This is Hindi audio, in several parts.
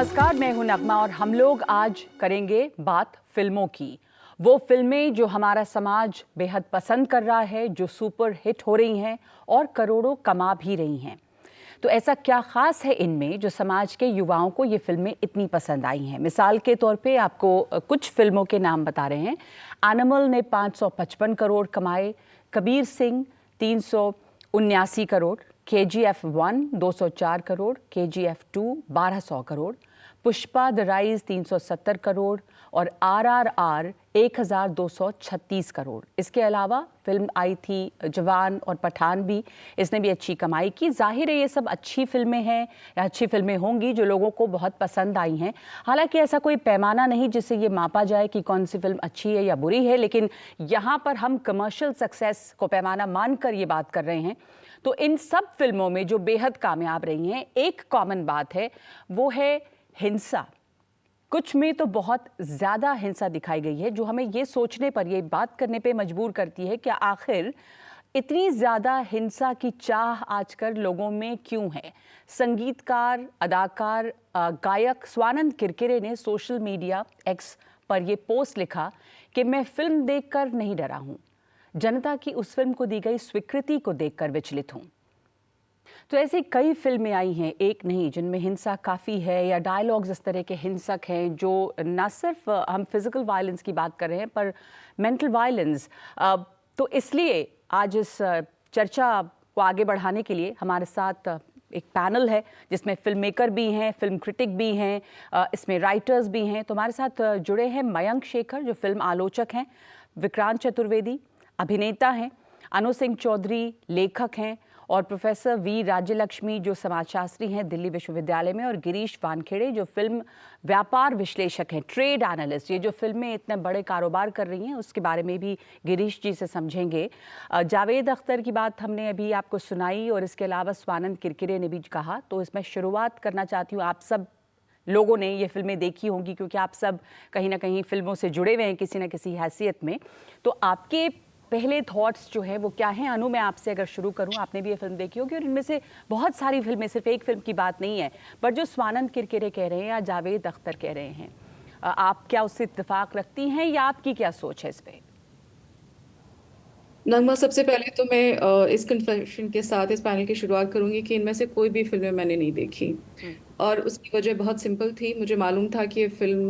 नमस्कार, मैं हूं नगमा और हम लोग आज करेंगे बात फिल्मों की। वो फिल्में जो हमारा समाज बेहद पसंद कर रहा है, जो सुपर हिट हो रही हैं और करोड़ों कमा भी रही हैं। तो ऐसा क्या खास है इनमें जो समाज के युवाओं को ये फिल्में इतनी पसंद आई हैं? मिसाल के तौर पे आपको कुछ फिल्मों के नाम बता रहे हैं। एनिमल ने 555 करोड़ कमाए, Kabir Singh 379 crore, KGF 1 204 crore, KGF 2 1200 crore, Pushpa the rise 370 crore और RRR 1236 करोड़। इसके अलावा फिल्म आई थी जवान और पठान भी, इसने भी अच्छी कमाई की। जाहिर है ये सब अच्छी फिल्में हैं या अच्छी फिल्में होंगी जो लोगों को बहुत पसंद आई हैं। हालांकि ऐसा कोई पैमाना नहीं जिससे ये मापा जाए कि कौन सी फिल्म अच्छी है या बुरी है, लेकिन यहाँ पर हम कमर्शियल सक्सेस को पैमाना मानकर ये बात कर रहे हैं। तो इन सब फिल्मों में जो बेहद कामयाब रही हैं, एक कॉमन बात है, वो है हिंसा। कुछ में तो बहुत ज़्यादा हिंसा दिखाई गई है जो हमें ये सोचने पर, ये बात करने पे मजबूर करती है कि आखिर इतनी ज़्यादा हिंसा की चाह आजकल लोगों में क्यों है। संगीतकार, अदाकार, गायक स्वानंद किरकिरे ने सोशल मीडिया एक्स पर यह पोस्ट लिखा कि मैं फिल्म देखकर नहीं डरा हूँ, जनता की उस फिल्म को दी गई स्वीकृति को देखकर विचलित हूँ। तो ऐसी कई फिल्में आई हैं, एक नहीं, जिनमें हिंसा काफ़ी है या डायलॉग्स इस तरह के हिंसक हैं जो न सिर्फ हम फिज़िकल वायलेंस की बात कर रहे हैं पर मेंटल वायलेंस। तो इसलिए आज इस चर्चा को आगे बढ़ाने के लिए हमारे साथ एक पैनल है जिसमें फिल्म मेकर भी हैं, फिल्म क्रिटिक भी हैं, इसमें राइटर्स भी हैं। तो हमारे साथ जुड़े हैं मयंक शेखर जो फिल्म आलोचक हैं, विक्रांत चतुर्वेदी अभिनेता हैं, अनु सिंह चौधरी लेखक हैं और प्रोफेसर वी राज्यलक्ष्मी जो समाजशास्त्री हैं दिल्ली विश्वविद्यालय में, और गिरीश वानखेड़े जो फिल्म व्यापार विश्लेषक हैं, ट्रेड एनालिस्ट। ये जो फिल्में इतने बड़े कारोबार कर रही हैं उसके बारे में भी गिरीश जी से समझेंगे। जावेद अख्तर की बात हमने अभी आपको सुनाई और इसके अलावा स्वानंद किरकिरे ने भी कहा। तो इसमें शुरुआत करना चाहती हूँ, आप सब लोगों ने ये फिल्में देखी होंगी क्योंकि आप सब कहीं ना कहीं फिल्मों से जुड़े हुए हैं किसी न किसी हैसियत में। तो आपके पहले थॉट्स जो है वो क्या हैं? अनु, मैं आपसे अगर शुरू करूं, आपने भी ये फिल्म देखी होगी और इनमें से बहुत सारी फिल्में, सिर्फ एक फिल्म की बात नहीं है, पर जो स्वानंद किरकिरे कह रहे हैं या जावेद अख्तर कह रहे हैं, आप क्या उससे इत्तेफाक रखती हैं या आपकी क्या सोच है इस पे? नगमा, सबसे पहले तो मैं इस कन्फेशन के साथ इस पैनल की शुरुआत करूंगी कि इनमें से कोई भी फिल्में मैंने नहीं देखी। और उसकी वजह बहुत सिंपल थी। मुझे मालूम था कि ये फिल्म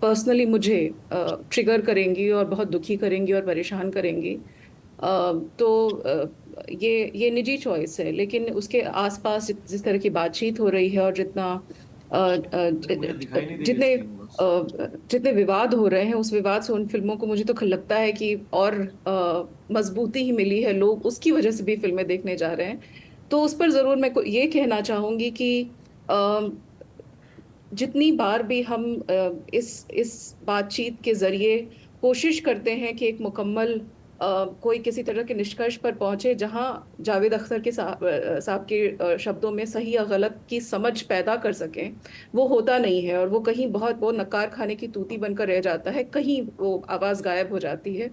पर्सनली मुझे ट्रिगर करेंगी और बहुत दुखी करेंगी और परेशान करेंगी। ये निजी चॉइस है, लेकिन उसके आसपास जिस तरह की बातचीत हो रही है और जितने जितने विवाद हो रहे हैं, उस विवाद से उन फिल्मों को मुझे तो लगता है कि और मजबूती ही मिली है। लोग उसकी वजह से भी फिल्में देखने जा रहे हैं। तो उस पर जरूर मैं ये कहना चाहूंगी कि जितनी बार भी हम इस बातचीत के जरिए कोशिश करते हैं कि एक मुकम्मल कोई किसी तरह के निष्कर्ष पर पहुंचे जहां जावेद अख्तर के साहब के शब्दों में सही या गलत की समझ पैदा कर सकें, वो होता नहीं है। और वो कहीं बहुत वो नकार खाने की तूती बनकर रह जाता है, कहीं वो आवाज़ गायब हो जाती है।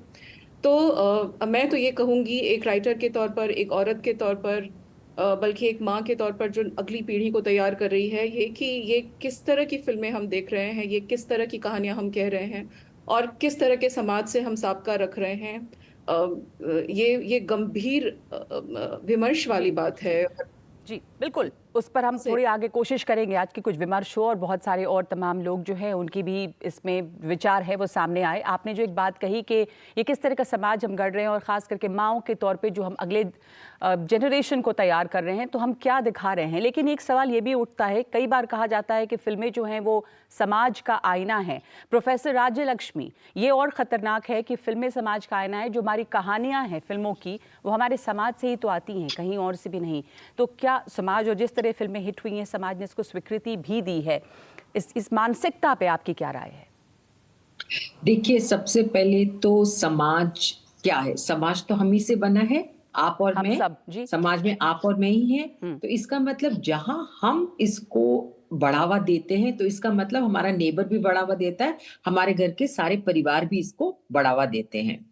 तो मैं तो ये कहूँगी, एक राइटर के तौर पर, एक औरत के तौर पर, बल्कि एक माँ के तौर पर जो अगली पीढ़ी को तैयार कर रही है, ये कि ये किस तरह की फिल्में हम देख रहे हैं, ये किस तरह की कहानियां हम कह रहे हैं और किस तरह के समाज से हम साबका रख रहे हैं। ये गंभीर विमर्श वाली बात है। जी बिल्कुल, उस पर हम थोड़ी आगे कोशिश करेंगे आज की कुछ विमर्श हो और बहुत सारे और तमाम लोग जो हैं उनकी भी इसमें विचार है वो सामने आए। आपने जो एक बात कही कि ये किस तरह का समाज हम गढ़ रहे हैं और ख़ास करके माँओं के तौर पे जो हम अगले जनरेशन को तैयार कर रहे हैं, तो हम क्या दिखा रहे हैं। लेकिन एक सवाल ये भी उठता है, कई बार कहा जाता है कि फिल्में जो हैं वो समाज का आईना है। प्रोफेसर राज्यलक्ष्मी, ये और ख़तरनाक है कि फिल्में समाज का आईना है। जो हमारी कहानियाँ हैं फिल्मों की, वो हमारे समाज से ही तो आती हैं, कहीं और से भी नहीं। तो क्या समाज, और जिस तरह फिल्में हिट हुई हैं समाज ने इसको स्वीकृति भी दी है, इस मानसिकता पे आपकी क्या राय है? देखिए, सबसे पहले तो समाज क्या है? समाज तो हम ही से बना है, आप और हम मैं। सब जी। समाज में आप और मैं ही हैं। तो इसका मतलब जहां हम इसको बढ़ावा देते हैं, तो इसका मतलब हमारा नेबर भी बढ़ावा देता है, हमारे घर के सारे परिवार भी इसको बढ़ावा देते हैं।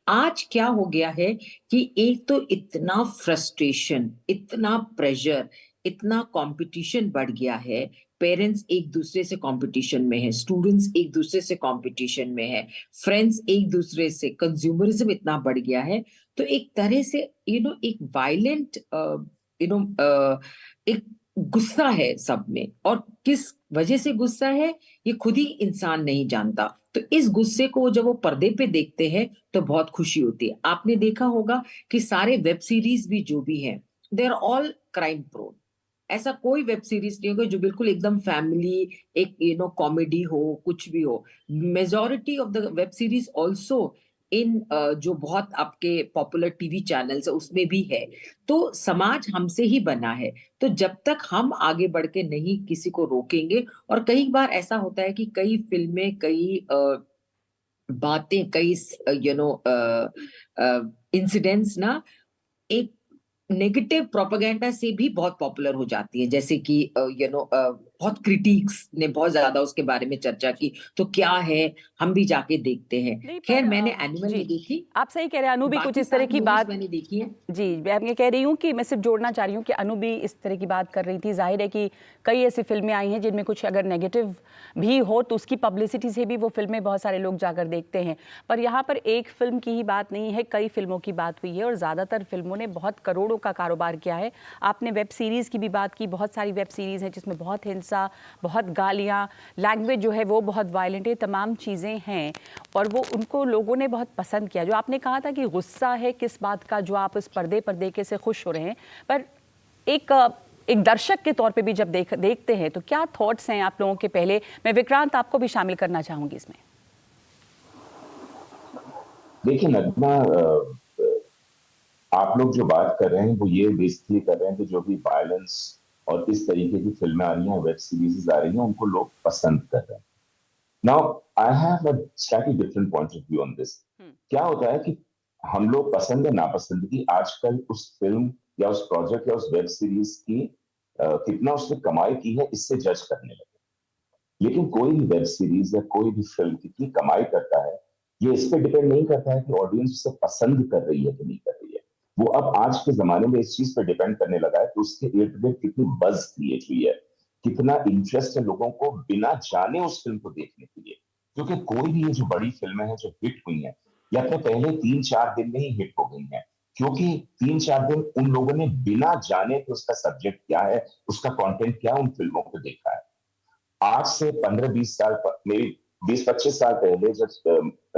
आज क्या हो गया है कि एक तो इतना फ्रस्ट्रेशन, इतना प्रेशर, इतना कंपटीशन बढ़ गया है पेरेंट्स एक दूसरे से कंपटीशन में है, स्टूडेंट्स एक दूसरे से कंपटीशन में है, फ्रेंड्स एक दूसरे से, कंज्यूमरिज्म इतना बढ़ गया है, तो एक तरह से एक वायलेंट एक गुस्सा है सब में, और किस वजह से गुस्सा है ये खुद ही इंसान नहीं जानता। तो इस गुस्से को जब वो पर्दे पे देखते हैं तो बहुत खुशी होती है। आपने देखा होगा कि सारे वेब सीरीज भी जो भी हैं, they are all crime prone. ऐसा कोई वेब सीरीज नहीं होगा जो बिल्कुल एकदम फैमिली, एक कॉमेडी हो, कुछ भी हो। Majority of the web series also in जो बहुत आपके पॉपुलर टीवी चैनल्स है उसमें भी है। तो समाज हमसे ही बना है, तो जब तक हम आगे बढ़ के नहीं किसी को रोकेंगे, और कई बार ऐसा होता है कि कई फिल्में, कई बातें, कई इंसिडेंट्स ना एक नेगेटिव प्रोपेगेंडा से भी बहुत पॉपुलर हो जाती है, जैसे कि बहुत क्रिटिक्स ने बहुत ज्यादा उसके बारे में चर्चा की, तो क्या है, हम भी जाके देखते हैं। नहीं, खैर, पर मैंने एनिमल जी, नहीं देखी, आप सही कह रहे हैं, अनु भी कुछ बाकी इस तरह सारी की मूवीज बात। मैंने देखी है। जी, मैं ये कह रही हूँ कि मैं सिर्फ जोड़ना चाह रही हूँ कि अनु भी इस तरह की बात कर रही थी। जाहिर है कि कई ऐसी फिल्में आई हैं जिनमें कुछ अगर नेगेटिव भी हो तो उसकी पब्लिसिटी से भी वो फिल्में बहुत सारे लोग जाकर देखते हैं। पर यहाँ पर एक फिल्म की ही बात नहीं है, कई फिल्मों की बात हुई है और ज़्यादातर फिल्मों ने बहुत करोड़ों का कारोबार किया है। आपने वेब सीरीज़ की भी बात की, बहुत सारी वेब सीरीज़ हैं जिसमें बहुत हिंसा, बहुत गालियाँ, लैंग्वेज जो है वो बहुत वायलेंट है, तमाम चीज़ें हैं और वो उनको लोगों ने बहुत पसंद किया। जो आपने कहा था कि गुस्सा है किस बात का जो आप इस पर्दे पर देखे से खुश हो रहे हैं, पर एक दर्शक के तौर पे भी जब देखते हैं तो क्या थॉट्स हैं आप लोगों के? पहले मैं विक्रांत आपको भी शामिल करना चाहूंगी इसमें। देखिए नगमा, आप लोग जो बात कर रहे हैं वो ये बेसिकली कर रहे हैं कि जो भी वायलेंस और इस तरीके की फिल्में आ रही हैं, वेब सीरीज आ रही हैं, उनको लोग पसंद कर रहे हैं। Now I have a slightly different point of view on this. क्या होता है कि हम लोग पसंद या नापसंद की आजकल उस फिल्म या उस प्रोजेक्ट या उस वेब सीरीज की कितना उसने कमाई की है इससे जज करने लगे। लेकिन कोई भी वेब सीरीज या कोई भी फिल्म कितनी कमाई करता है ये इस पे डिपेंड नहीं करता है कि ऑडियंस उसे पसंद कर रही है कि नहीं कर रही है। वो अब आज के जमाने में इस चीज पे डिपेंड करने लगा है कि उसके इर्द गिर्द कितनी बज क्रिएट हुई है, कितना इंटरेस्ट है लोगों को बिना जाने उस फिल्म को देखने के लिए। क्योंकि कोई भी ये जो बड़ी फिल्में हैं जो हिट हुई हैं या फिर पहले 3-4 दिन में ही हिट हो गई हैं, क्योंकि 3-4 दिन उन लोगों ने बिना जाने कि उसका सब्जेक्ट क्या है, उसका कंटेंट क्या है, उन फिल्मों को देखा है। आज से 15-20 साल, मेरी 20-25 साल पहले जब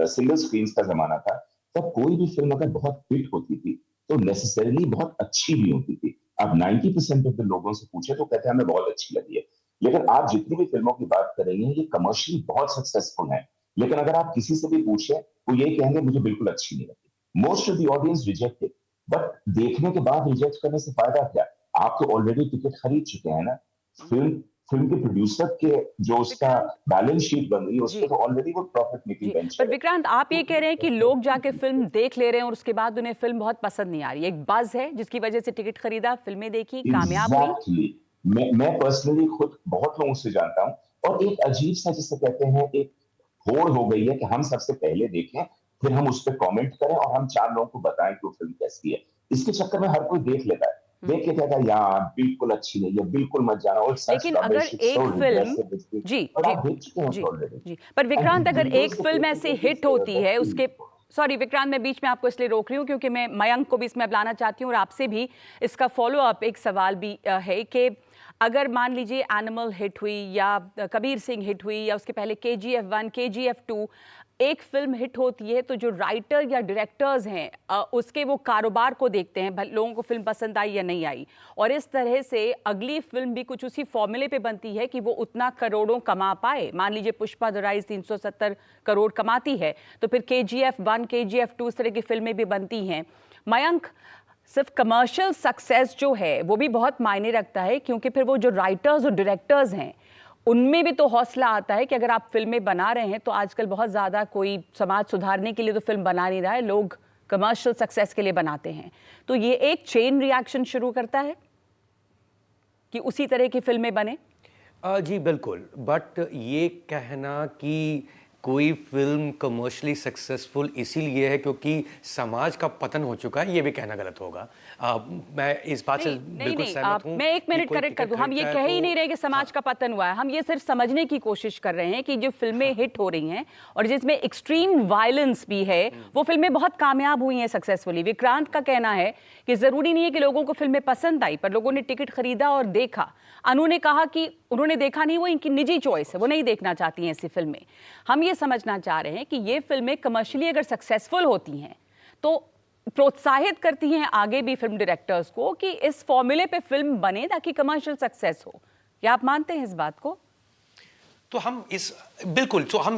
सिंगल स्क्रीन का जमाना था, तब कोई भी फिल्म अगर बहुत हिट होती थी तो नेसेसरीली बहुत अच्छी भी होती थी। अब 90% ऑफ द लोगों से पूछे तो कहते हैं हमें बहुत अच्छी लगी है। लेकिन आप जितनी भी फिल्मों की बात कर रही हैं ये कमर्शियली बहुत सक्सेसफुल है, लेकिन अगर आप किसी से भी पूछे वो ये कहेंगे मुझे बिल्कुल अच्छी नहीं लगी। Most of the audience reject it, but देखने के बाद रिजेक्ट करने से फायदा क्या? आप तो ऑलरेडी टिकट खरीद चुके हैं ना। फिल्म फिल्म के प्रोड्यूसर के जो उसका बैलेंस शीट बन रही है उसमें तो ऑलरेडी वो प्रॉफिट मेकिंग वेंचर पर है। विक्रांत, आप ये कह रहे हैं कि लोग जाके फिल्म देख ले रहे हैं और उसके बाद उन्हें फिल्म बहुत पसंद नहीं आ रही, एक बज है जिसकी वजह से टिकट खरीदा, फिल्में देखी, कामयाब हुई। एग्जैक्टली, मैं पर्सनली खुद बहुत लोगों से जानता हूँ, और एक अजीब सा जिसे कहते हैं एक होड़ हो गई है कि हम सबसे पहले देखें, फिर हम उस पर कमेंट करें और हम 4 लोगों को बताएं कि वो फिल्म कैसी है। इसके चक्कर में हर कोई देख लेता है, देख के कहता है यार बिल्कुल अच्छी नहीं है, बिल्कुल मत जाना, और सच लेकिन अगर रबिश, इट्स एक so film, regressive, ji but ji आप देख चुके हैं जी ऑलरेडी। जी, पर एंड विक्रांत अगर वीडियोस एक के फिल्म केसेस ऐसे ऑफ हिट दिस होती वेब है सीरीज। उसके, सॉरी विक्रांत मैं बीच में आपको इसलिए रोक रही हूँ क्योंकि मैं मयंक को भी इसमें अब लाना चाहती हूँ और आपसे भी इसका फॉलो अप एक सवाल भी है कि अगर मान लीजिए एनिमल हिट हुई या कबीर सिंह हिट हुई या उसके पहले KGF 1, KGF 2, एक फिल्म हिट होती है तो जो राइटर या डायरेक्टर्स हैं उसके वो कारोबार को देखते हैं, लोगों को फिल्म पसंद आई या नहीं आई, और इस तरह से अगली फिल्म भी कुछ उसी फॉर्मूले पे बनती है कि वो उतना करोड़ों कमा पाए। मान लीजिए पुष्पा द राइज 370 करोड़ कमाती है तो फिर KGF 1, KGF 2 इस तरह की फिल्में भी बनती हैं। मयंक, सिर्फ कमर्शियल सक्सेस जो है वो भी बहुत मायने रखता है, क्योंकि फिर वो जो राइटर्स और डायरेक्टर्स हैं उनमें भी तो हौसला आता है कि अगर आप फिल्में बना रहे हैं तो आजकल बहुत ज़्यादा कोई समाज सुधारने के लिए तो फिल्म बना नहीं रहा है, लोग कमर्शियल सक्सेस के लिए बनाते हैं। तो ये एक चेन रिएक्शन शुरू करता है कि उसी तरह की फिल्में बने। जी बिल्कुल, बट ये कहना कि कोई फिल्म कमर्शियली सक्सेसफुल इसीलिए है क्योंकि समाज का पतन हो चुका है, ये भी कहना गलत होगा। मैं इस बात से बिल्कुल सहमत हूँ। मैं 1 मिनट करेक्ट कर दूं, हम ये कह ही नहीं रहे कि समाज का पतन हुआ है, हम ये सिर्फ समझने की कोशिश कर रहे हैं कि जो फिल्में हिट हो रही हैं और जिसमें एक्सट्रीम वायलेंस भी है, वो फिल्में बहुत कामयाब हुई हैं सक्सेसफुली। विक्रांत का कहना है कि जरूरी नहीं है कि लोगों को फिल्में पसंद आई, पर लोगों ने टिकट खरीदा और देखा। अनु ने कहा कि उन्होंने देखा नहीं, वो इनकी निजी चॉइस है, वो नहीं देखना चाहती हैं ऐसी फिल्में। हम ये समझना चाह रहे हैं कि ये फिल्में कमर्शियली अगर सक्सेसफुल होती हैं तो प्रोत्साहित करती हैं आगे भी फिल्म डायरेक्टर्स को कि इस फॉर्मूले पे फिल्म बने ताकि कमर्शियल सक्सेस हो। क्या आप मानते हैं इस बात को? तो हम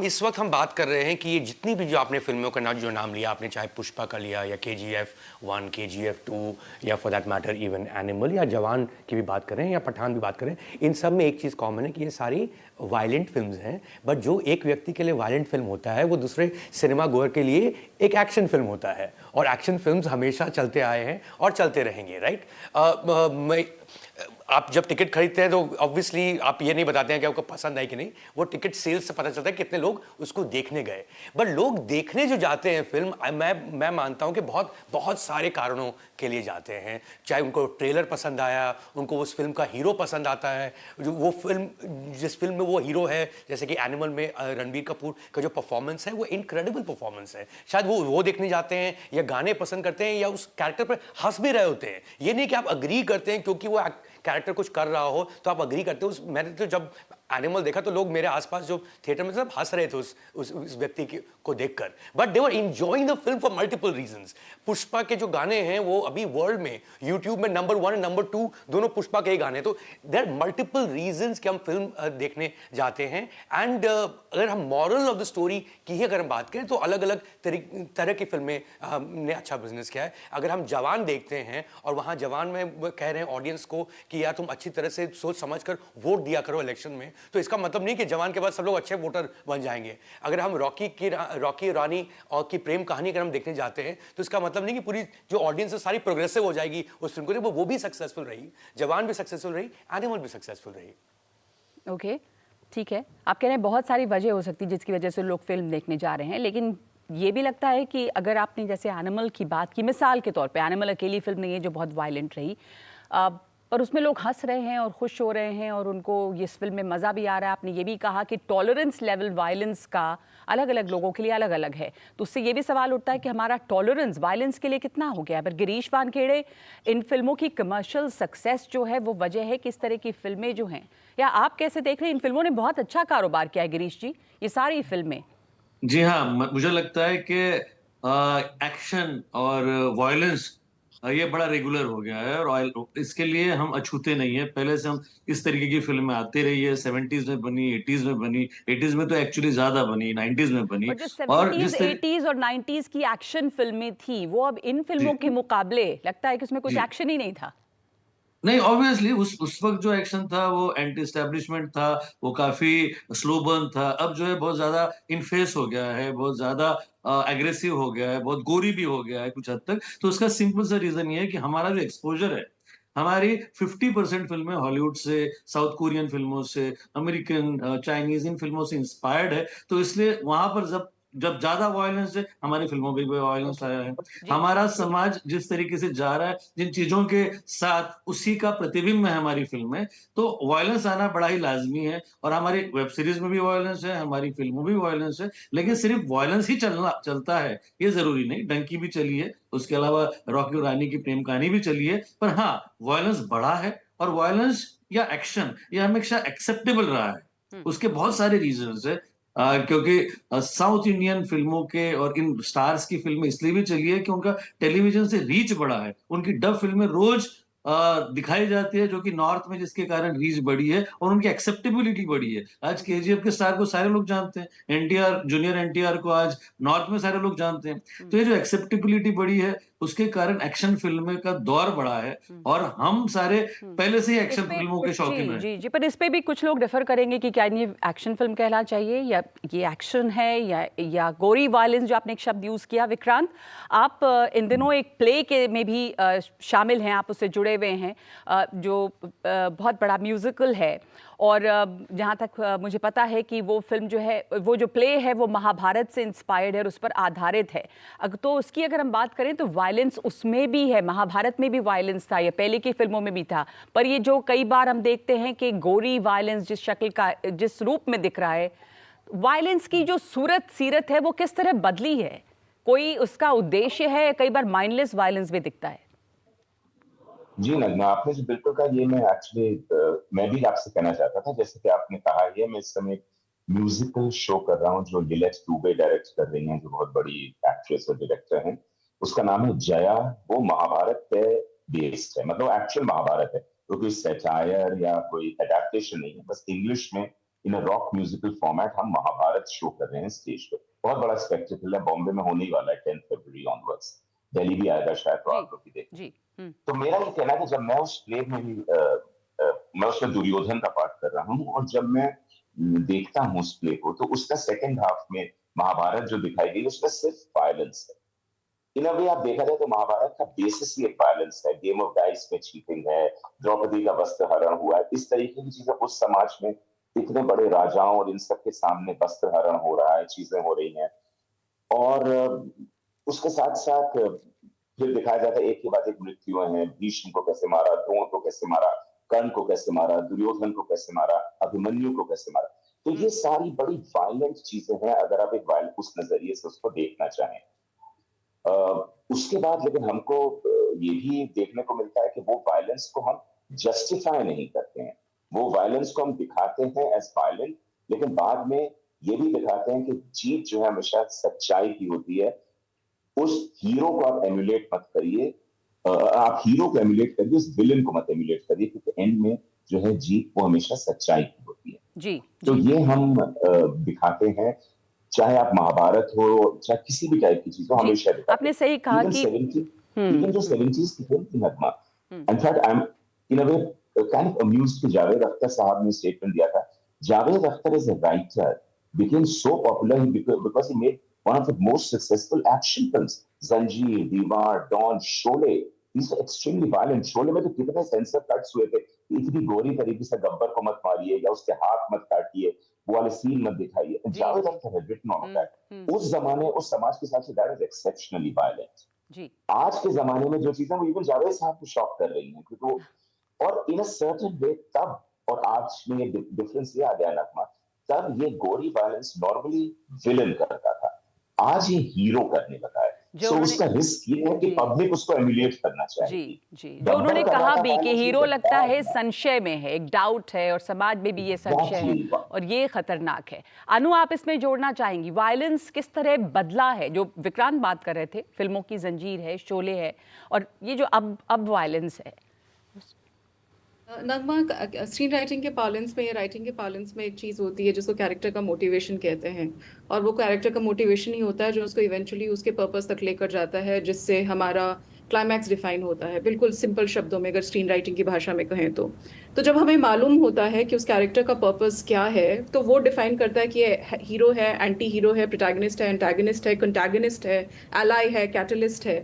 इस वक्त हम बात कर रहे हैं कि ये जितनी भी जो आपने फिल्मों का जो नाम लिया आपने, चाहे पुष्पा का लिया या KGF 1, KGF 2 या for that matter even animal या जवान की भी बात करें या पठान भी बात करें, इन सब में एक चीज़ कॉमन है कि ये सारी वायलेंट फिल्म्स हैं। बट जो एक व्यक्ति के लिए वायलेंट फिल्म होता है वो दूसरे सिनेमा गोअर के लिए एक एक्शन फिल्म होता है, और एक्शन फिल्म्स हमेशा चलते आए हैं और चलते रहेंगे, राइट? आप जब टिकट खरीदते हैं तो ऑब्वियसली आप ये नहीं बताते हैं कि आपको पसंद आई कि नहीं, वो टिकट सेल्स से पता चलता है कितने लोग उसको देखने गए। बट लोग देखने जो जाते हैं फिल्म, मैं मानता हूं कि बहुत बहुत सारे कारणों के लिए जाते हैं। चाहे उनको ट्रेलर पसंद आया, उनको उस फिल्म का हीरो पसंद आता है, जो वो फिल्म जिस फिल्म में वो हीरो है, जैसे कि एनिमल में रणबीर कपूर का जो परफॉर्मेंस है वो इनक्रेडिबल परफॉर्मेंस है, शायद वो देखने जाते हैं, या गाने पसंद करते हैं, या उस कैरेक्टर पर हंस भी रहे होते हैं। ये नहीं कि आप अग्री करते हैं क्योंकि वो कैरेक्टर कुछ कर रहा हो तो आप अग्री करते हो। मैंने तो जब एनिमल देखा तो लोग मेरे आसपास जो थिएटर में सब हंस रहे थे उस व्यक्ति को देखकर, but they were enjoying the film for multiple reasons. Pushpa के जो गाने हैं वो अभी वर्ल्ड में यूट्यूब में नंबर 1 और नंबर 2 दोनों पुष्पा के ही गाने, तो देयर आर मल्टीपल रीजंस कि हम फिल्म देखने जाते हैं। एंड अगर हम मॉरल ऑफ द स्टोरी की ही अगर हम बात करें तो अलग अलग तरह की फिल्में ने अच्छा बिजनेस किया है। अगर हम जवान देखते हैं और वहां जवान में कह रहे हैं ऑडियंस को कि यार तुम अच्छी तरह से सोच समझ कर वोट दिया करो इलेक्शन में, तो इसका मतलब नहीं कि जवान के बाद सब लोग अच्छे वोटर बन जाएंगे। अगर हम रॉकी रानी और की प्रेम कहानी अगर हम देखने जाते हैं तो इसका मतलब नहीं कि पूरी जो ऑडियंस है सारी प्रोग्रेसिव हो जाएगी उस फिल्म को। वो भी सक्सेसफुल रही, जवान भी सक्सेसफुल रही, एनिमल भी सक्सेसफुल रही। ओके, ठीक है, आप कह रहे हैं बहुत सारी वजह हो सकती है जिसकी वजह से लोग फिल्म देखने जा रहे हैं, लेकिन ये भी लगता है कि अगर आपने जैसे एनिमल की बात की, मिसाल के तौर पे एनिमल अकेली फिल्म नहीं है जो बहुत वायलेंट रही, और उसमें लोग हंस रहे हैं और खुश हो रहे हैं और उनको इस फिल्म में मज़ा भी आ रहा है। आपने ये भी कहा कि टॉलरेंस लेवल वायलेंस का अलग अलग लोगों के लिए अलग अलग है, तो उससे ये भी सवाल उठता है कि हमारा टॉलरेंस वायलेंस के लिए कितना हो गया है। पर गिरीश वानखेड़े, इन फिल्मों की कमर्शियल सक्सेस जो है वो वजह है कि इस तरह की फिल्में जो हैं, या आप कैसे देख रहे हैं? इन फिल्मों ने बहुत अच्छा कारोबार किया है गिरीश जी, ये सारी फिल्में। जी हाँ, मुझे लगता है कि एक्शन और वायलेंस ये बड़ा रेगुलर हो गया है, और इसके लिए हम अछूते नहीं है। पहले से हम इस तरीके की फिल्में आती रही है, 70s में बनी, 80s में बनी, 80s में तो एक्चुअली ज्यादा बनी, 90s में बनी। और जो और 70s, 80s और 90s की एक्शन फिल्में थी वो अब इन फिल्मों के मुकाबले लगता है कि उसमें कुछ एक्शन ही नहीं था। नहीं, ऑब्वियसली उस वक्त जो एक्शन था वो एंटी एस्टेब्लिशमेंट था, वो काफी स्लो बर्न था। अब जो है बहुत ज्यादा इनफेस हो गया है, बहुत ज्यादा एग्रेसिव हो गया है, बहुत गोरी भी हो गया है कुछ हद तक। तो उसका सिंपल सा रीजन ये है कि हमारा जो एक्सपोजर है, हमारी 50% फिल्में हॉलीवुड से, साउथ कोरियन फिल्मों से, अमेरिकन, चाइनीज इन फिल्मों से इंस्पायर्ड है। तो इसलिए वहां पर जब जब ज्यादा वायलेंस है, हमारी फिल्मों में भी वायलेंस आया है। हमारा समाज जिस तरीके से जा रहा है, जिन चीजों के साथ, उसी का प्रतिबिंब है हमारी फिल्में। तो वायलेंस आना बड़ा ही लाजमी है, और हमारी वेब सीरीज में भी वायलेंस है, हमारी फिल्मों में भी वायलेंस है। लेकिन सिर्फ वायलेंस ही चलता है ये जरूरी नहीं। डंकी भी चली है, उसके अलावा रॉकी और रानी की प्रेम कहानी भी चली है। पर हाँ, वायलेंस बढ़ा है, और वायलेंस या एक्शन ये हमेशा एक्सेप्टेबल रहा है। उसके बहुत सारे रीजंस है, क्योंकि साउथ इंडियन फिल्मों के और इन स्टार्स की फिल्में इसलिए भी चली है कि उनका टेलीविजन से रीच बढ़ा है। उनकी डब फिल्में रोज दिखाई जाती है, जो कि नॉर्थ में, जिसके कारण रीच बढ़ी है और उनकी एक्सेप्टेबिलिटी बढ़ी है। आज केजीएफ के स्टार को सारे लोग जानते हैं, एनटीआर, जूनियर एनटीआर को आज नॉर्थ में सारे लोग जानते हैं। तो ये जो एक्सेप्टेबिलिटी बढ़ी है, उसके कारण एक्शन फिल्म का दौर बढ़ा है और हम सारे पहले से ही एक्शन फिल्मों के शौकीन हैं। जी जी, पर इस पे भी कुछ लोग डिफर करेंगे कि क्या ये एक्शन फिल्म कहना चाहिए या ये एक्शन है या गोरी वायलेंस जो आपने एक शब्द यूज किया। विक्रांत, आप इन दिनों एक प्ले के में भी शामिल हैं, आप उससे जुड़े हुए हैं, जो बहुत बड़ा म्यूजिकल है और जहाँ तक मुझे पता है कि वो फिल्म जो है, वो जो प्ले है वो महाभारत से इंस्पायर्ड है और उस पर आधारित है। तो उसकी अगर हम बात करें तो वायलेंस उसमें भी है, महाभारत में भी वायलेंस था, या पहले की फिल्मों में भी था, पर ये जो कई बार हम देखते हैं कि गोरी वायलेंस जिस शक्ल का, जिस रूप में दिख रहा है, वायलेंस की जो सीरत है वो किस तरह बदली है? कोई उसका उद्देश्य है? कई बार माइंडलेस वायलेंस भी दिखता है। जी नगमा, आपने जो बिल्कुल कहा, ये मैं एक्चुअली मैं भी आपसे कहना चाहता था। जैसे कि आपने कहा, ये मैं इस समय म्यूजिकल शो कर रहा हूँ जो लिलेट दुबे डायरेक्ट कर रही हैं, जो बहुत बड़ी एक्ट्रेस और डायरेक्टर हैं। उसका नाम है जया। वो महाभारत पे बेस्ड है, मतलब एक्चुअल महाभारत है, तो कोई सेटायर या कोई एडेप्टेशन नहीं है। बस इंग्लिश में इन अ रॉक म्यूजिकल फॉर्मेट हम महाभारत शो कर रहे हैं स्टेज पे। बहुत बड़ा स्पेक्टेकल है, बॉम्बे में होने ही वाला है 10 फरवरी ऑनवर्ड्स। दिल्ली भी आएगा शायद, तो आप लोग भी देखें। जी। तो मेरा ये कहना है कि जब मैं उस प्ले में भी मैं उसमें दुर्योधन का पाठ कर रहा हूँ, और जब मैं देखता हूँ उस प्ले को, तो उसका सेकंड हाफ में महाभारत जो दिखाई गई, उसमें सिर्फ वायलेंस है। इन अ वे आप देखा जाए तो महाभारत का बेसिस ही एक वायलेंस है। गेम ऑफ डाइस में चीटिंग है, द्रौपदी का वस्त्र हरण हुआ है, इस तरीके की चीजें उस समाज में इतने बड़े राजाओं और इन सब के सामने वस्त्र हरण हो रहा है, चीजें हो रही हैं। और उसके साथ साथ फिर दिखाया जाता है एक के बाद एक मृत्युएं हैं। भीष्म को कैसे मारा, द्रोण को कैसे मारा, कर्ण को कैसे मारा, दुर्योधन को कैसे मारा, अभिमन्यु को कैसे मारा। तो ये सारी बड़ी वायलेंट चीजें हैं, अगर आप एक उस नजरिए से उसको देखना चाहें। उसके बाद लेकिन हमको ये भी देखने को मिलता है कि वो वायलेंस को हम जस्टिफाई नहीं करते हैं। वो वायलेंस को हम दिखाते हैं एज वायलेंट, लेकिन बाद में ये भी दिखाते हैं कि जीत जो है हमेशा सच्चाई की होती है। उस हीरो को आप एमुलेट मत करिए, आप हीरो को एमुलेट करिए, उस विलेन को मत एमुलेट करिए, क्योंकि एंड में जो है जीत वो हमेशा सच्चाई की होती है। जी, तो जी। ये हम दिखाते हैं, चाहे आप महाभारत हो, चाहे किसी भी टाइप की चीज हो, हमेशा दिखाते हैं। आपने सही कहा कि इवन जो 70s की फिल्म थी Nagma, in fact I am in a way kind of amused कि जावेद अख्तर साहब ने स्टेटमेंट दिया था। Javed Akhtar is a writer, became so popular because he made one of the most successful action films. Zanjeer, Diwar, Dawn, Sholay. These are extremely violent. Sholay में तो कितने सेंसर कट्स हुए थे। इतनी गोरी तरीके से गब्बर को मत मारिए या उसके हाथ मत काटिए, वो वाले सीन मत दिखाइए। Javed Akhtar had written all of that. उस जमाने, उस समाज के हिसाब से that is exceptionally violent. जी। आज के जमाने में जो चीजें वो इवन जावेद साहब को शॉक कर रही हैं, क्योंकि वो, और इन अ सर्टेन वे तब और आज में ये डिफरेंस ये आ गया नगमा। तब ये गोरी वायलेंस नॉर्मली विलन करता था, आज ये हीरो करने लगा है। जो सो उन्होंने, उसका रिस्क ये है कि पब्लिक उसको एमुलेट करना जी चाहेगी। जी, जो उन्होंने गब्बर कहा का भी कि violence हीरो is a लगता bad है man. संशय में है, एक डाउट है, और समाज में भी ये संशय है Exactly. और ये खतरनाक है। अनु, आप इसमें जोड़ना चाहेंगी वायलेंस किस तरह बदला है? जो विक्रांत बात कर रहे थे, फिल्मों की जंजीर है, शोले है, और ये जो अब वायलेंस है। नगमा, स्क्रीन राइटिंग के पालेंस में या राइटिंग के पालेंस में एक चीज़ होती है जिसको कैरेक्टर का मोटिवेशन कहते हैं, और वो कैरेक्टर का मोटिवेशन ही होता है जो उसको इवेंचुअली उसके पर्पस तक लेकर जाता है, जिससे हमारा क्लाइमैक्स डिफाइन होता है। बिल्कुल सिंपल शब्दों में अगर स्क्रीन राइटिंग की भाषा में कहें तो जब हमें मालूम होता है कि उस कैरेक्टर का पर्पस क्या है, तो वो डिफाइन करता है कि ये हीरो है, एंटी हीरो है, प्रोटैगनिस्ट है, एंटागनिस्ट है, कंटैगनिस्ट है, एलाई है, कैटलिस्ट है।